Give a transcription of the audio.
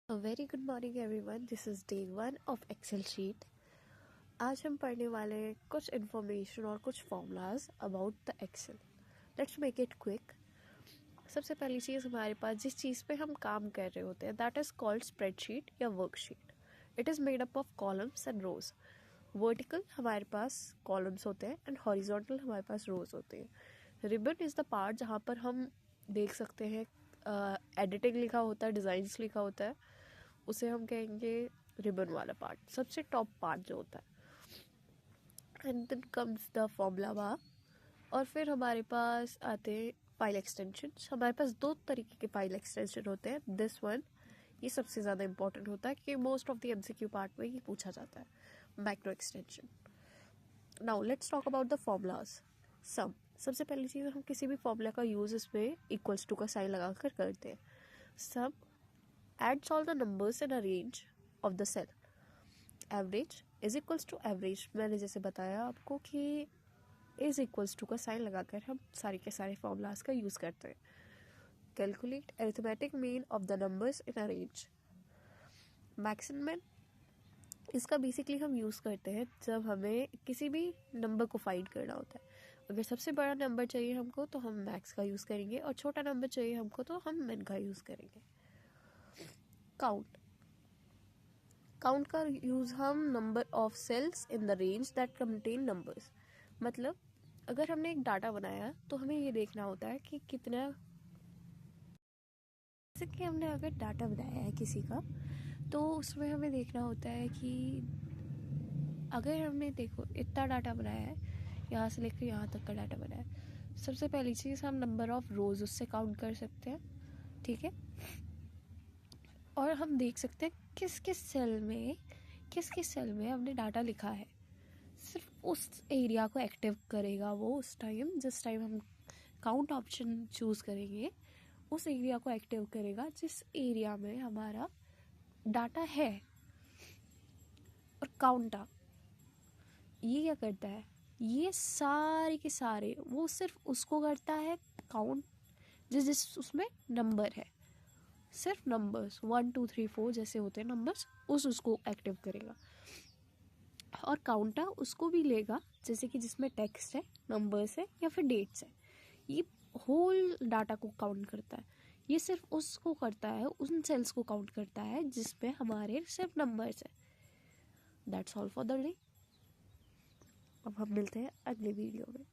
A very good morning everyone. This is day 1 of Excel sheet. आज हम पढ़ने वाले हैं कुछ इन्फॉर्मेशन और कुछ formulas about the Excel. Let's make it quick. सबसे पहली चीज़, हमारे पास जिस चीज़ पे हम काम कर रहे होते हैं दैट इज़ कॉल्ड स्प्रेडशीट या worksheet. It is made up of columns and rows. Vertical हमारे पास कॉलम्स होते हैं एंड हॉरिजॉन्टल हमारे पास रोज होते हैं. रिबन इज़ द पार्ट जहाँ पर हम देख सकते हैं एडिटिंग लिखा होता है, डिज़ाइंस लिखा होता है, उसे हम कहेंगे रिबन वाला पार्ट, सबसे टॉप पार्ट जो होता है. And then comes the formula bar. और फिर हमारे पास आते हैं फाइल एक्सटेंशन. हमारे पास दो तरीके के फाइल एक्सटेंशन होते हैं. दिस वन, ये सबसे ज़्यादा इंपॉर्टेंट होता है कि most of the MCQ part में ये पूछा जाता है, macro extension. Now let's talk about the formulas. Some, सबसे पहली चीज़, हम किसी भी फॉर्मूला का यूज़ इसमें इक्वल्स टू का साइन लगा कर करते हैं. सम adds all the numbers in a range of the cell. Average is equals to average. मैंने जैसे बताया आपको कि is equals to का साइन लगाकर हम सारे के सारे फॉर्मूलाज का यूज़ करते हैं. Calculate arithmetic mean of the numbers in a range. Max and min, इसका बेसिकली हम यूज़ करते हैं जब हमें किसी भी नंबर को फाइंड करना होता है. अगर सबसे बड़ा नंबर चाहिए हमको तो हम मैक्स का यूज़ करेंगे, और छोटा नंबर चाहिए हमको तो हम मिन का यूज़ करेंगे. काउंट का यूज़ हम number of cells in the range that contain numbers. मतलब अगर हमने एक डाटा बनाया तो हमें ये देखना होता है कि कितना, जैसे कि हमने अगर डाटा बनाया है किसी का तो उसमें हमें देखना होता है कि अगर हमने देखो इतना डाटा बनाया है, यहाँ से लेकर यहाँ तक का डाटा बनाया है, सबसे पहली चीज़ हम नंबर ऑफ रोज उससे काउंट कर सकते हैं. ठीक है. और हम देख सकते हैं किस किस सेल में हमने डाटा लिखा है. सिर्फ उस एरिया को एक्टिव करेगा वो उस टाइम, जिस टाइम हम काउंट ऑप्शन चूज़ करेंगे, उस एरिया को एक्टिव करेगा जिस एरिया में हमारा डाटा है. और काउंटा ये क्या करता है, ये सारे के सारे वो सिर्फ उसको करता है काउंट जिस उसमें नंबर है. सिर्फ नंबर्स 1 2 3 4 जैसे होते हैं नंबर्स, उसको एक्टिव करेगा. और काउंटर उसको भी लेगा जैसे कि जिसमें टेक्स्ट है, नंबर्स है या फिर डेट्स है. ये होल डाटा को काउंट करता है. ये सिर्फ उसको करता है, उन सेल्स को काउंट करता है जिसमें हमारे सिर्फ नंबर्स है. That's all for the day. अब हम मिलते हैं अगले वीडियो में.